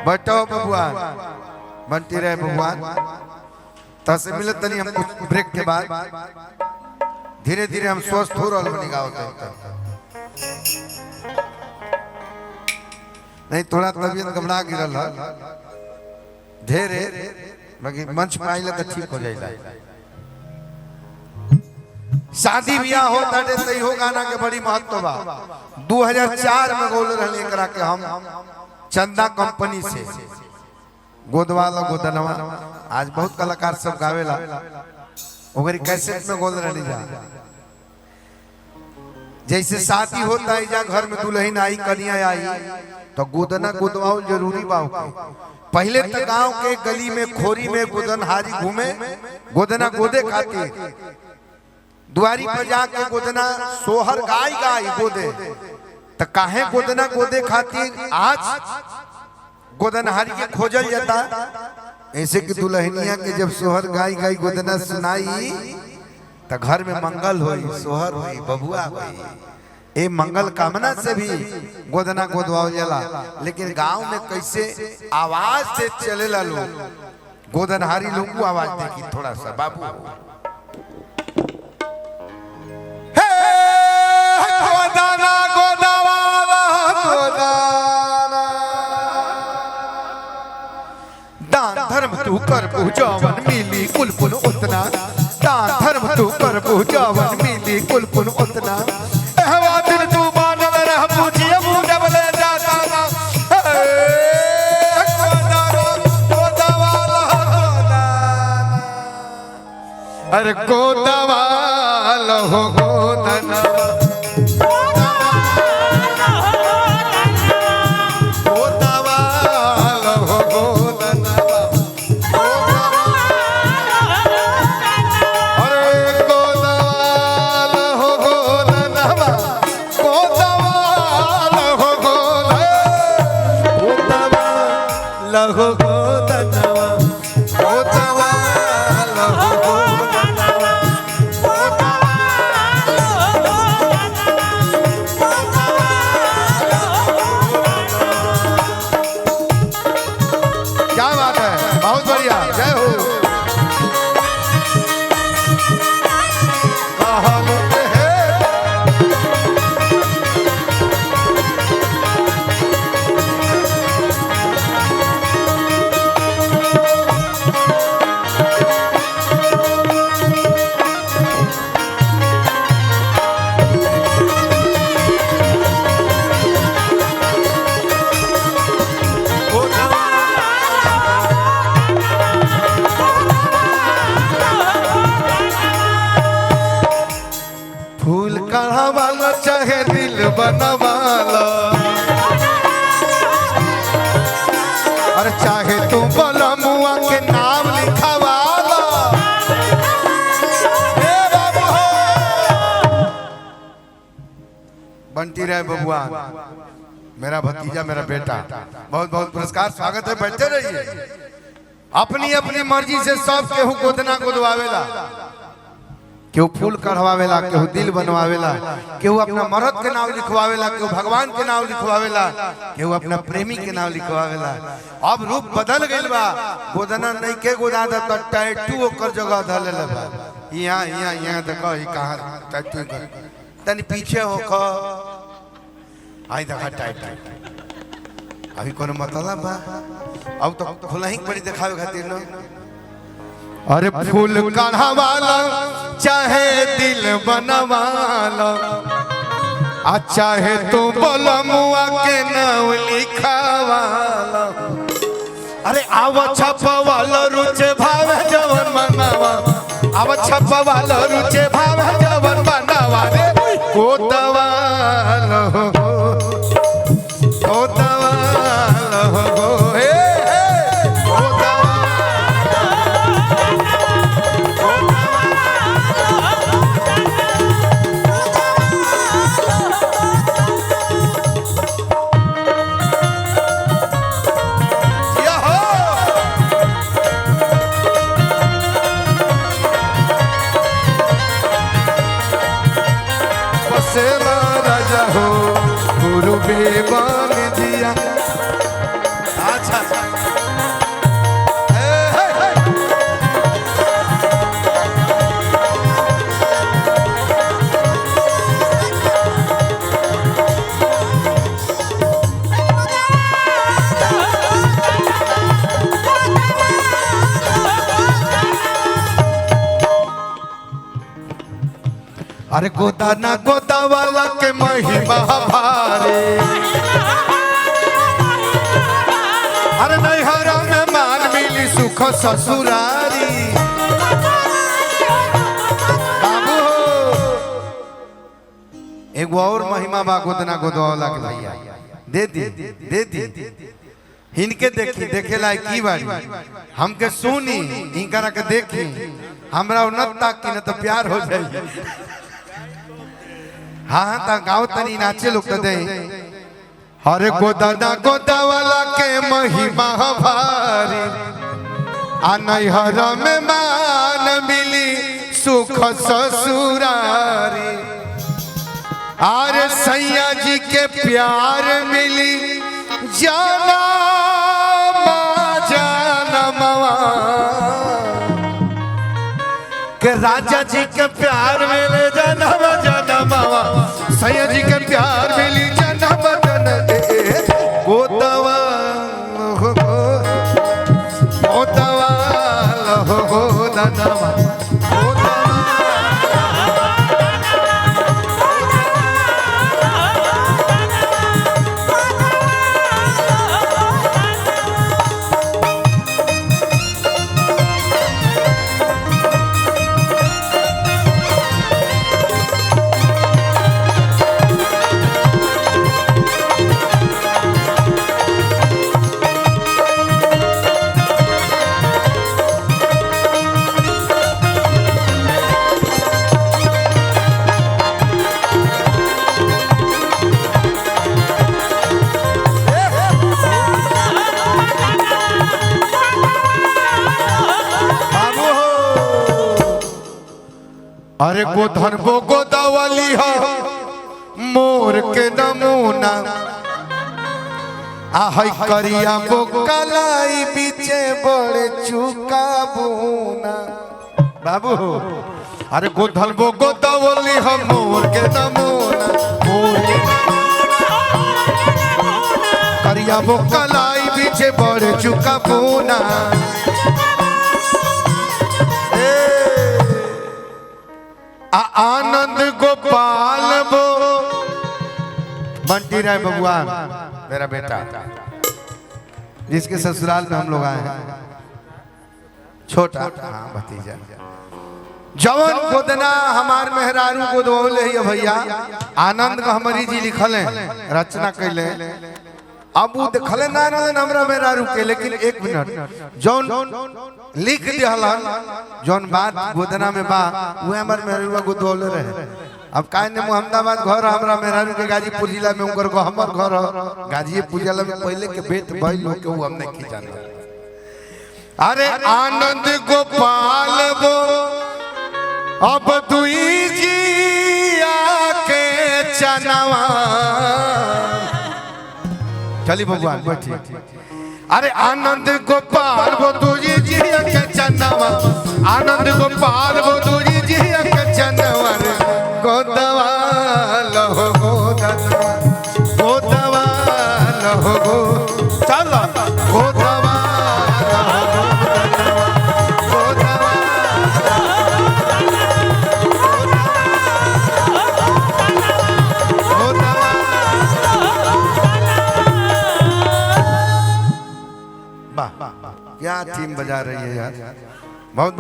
बटाओ भगवान बनती रहे भगवान। तसे मिलत तनी हम कुछ ब्रेक के बाद धीरे धीरे हम स्वस्थ हो रहा बनी गाँव नहीं थोड़ा तबियत घबरा गिरल ढेरे बाकी मंच पे आइला तो ठीक हो जाएगा। शादी ब्याह हो ताटे सही हो गाना के बड़ी महत्व बा। 2004 में गोल रहले करा के हम चंदा कंपनी से गोदवाला गोदनवा आज बहुत कलाकार सब गावेला ओकरी कैसेट में गोल रहली जा। जैसे शादी होता है जा घर में दुल्हन आई कन्या आई तो गोदना गोदवाओ जरूरी बा। पहले तो गांव के गली में खोरी में गोदनहारी घूमे गोदना गोदे खाती दुआरी पर जाके गोदना सोहर गाय गाय गोदे तो काहे गोदना गोदे खातिर आज गोदनहारी के खोजल जाता। ऐसे कि दुल्हनिया के जब सोहर गाय गाय गोदना सुनाई तो घर में मंगल होई सोहर होई बबुआ होई ए मंगल कामना से भी गोदना गोदवाओ जाला। लेकिन गांव में कैसे आवाज से चलेला लोग गोदनहारी लोग को आवाज देखी थोड़ा सा बाबू गोदाना गोदावाला गोदाना दान धर्म तू कर पूजावन मिली कुलपुन उतना दान धर्म तू कर पूजावन मिली कुलपुन उतना हवा दिल तू मानव रह पूजिए मुंडे बले जाता ना गोदावाला गोदाना अरे गोदावाला हो गोदना चाहे दिल बनवाला और चाहे तू बलमुआ के नाम लिखवाला बनती रहे बबुआ मेरा भतीजा मेरा बेटा बहुत बहुत पुरस्कार स्वागत है बैठते रहिए। अपनी अपनी मर्जी से सब केहू गोदना गोदवावेला केहू फूल कढ़वावेला केहू दिल बनवावेला केहू अपना मर्द के नाम लिखवावेला केहू भगवान के नाम लिखवावेला केहू अपना प्रेमी के नाम लिखवावेला। अब रूप बदल गइल बा गोदना नहीं के गोदा द त टैटू ओकर जगह धले ले बा। यहां यहां यहां देखो ई कहां टैटू कर तनी पीछे होख आई देखा टैटू अभी कोनो मतलब बा अब तो खुला ही पड़ी दिखावे खातिर लोग। अरे फूल कढ़वाला चाहे दिल बनवाला चाहे तू बलमुआ के नाम लिखवाला अरे आव छपवाला रुचे भावे जवन मनावा आव छपवाला रुचे भावे जवन मनावा रे गोदवाला गोदवाला हो हे से अरे गोदा ना गोदा वाला के महिमा भारे, अरे नैहरा में मान मिली सुख ससुरारी। बाबू एक और महिमा बा गोदना गोदवा वाला के भैया दे दी इनके देखी देखे लायक की बारी हमके सुनी इनकरा के देखी हमरा उन्नत तक की न तो प्यार हो जाए। हाँ ता गाँव तनी नाचे लोग तो दे। अरे गोदा गोदा वाला के महिमा भारी, आ नैहरा में मान मिली सुख ससुरारी। अरे सैया जी के प्यार मिली जाना जानमवा के राजा जी के प्यार मिले जनम जनमवा, सैया जी के प्यार मिली जनम जन गोदवा गोदवा गोदनवा अरे गोधन वो गोदावली हो मोर के नमूना, आहई करिया वो कलाई बीचे बड़े चुका बुना। बाबू अरे गोधन वो गोदावली हो मोर के नमूना, करिया वो कलाई बीचे बड़े चुका बुना। आनंद गोपाल वो बंटी राय भगवान मेरा बेटा जिसके ससुराल में हम लोग आए हैं, छोटा हाँ भतीजा जवन गोदना हमार मेहरारू को दोले है भैया। आनंद का हमारी जी लिखल है रचना कैले, अब वो देखले ना हमरा मेहरारू के, लेकिन एक मिनट जौन लिख दिहलन जौन बात गोदना में बा वो हमर मेहरारू को दोले रहे। अब काहे ने मोहम्मदाबाद घर हमरा मेहरारू के गाजीपुर जिला में उनकर को हमर घर गाजीपुर जिला में पहले के बेट भाई लोग के वो हमने की जाने। अरे आनंद गोपाल वो अब दुई जी आके चनवा चली भगवान बैठी। अरे आनंद गोपाल वो दुई जी आके चनवा, आनंद गोपाल वो दुई जी आके चनवा। गोदवा लहो गोदवा गोदवा लहो गो चलो गोदवा क्या टीम बजा रही है यार, बहुत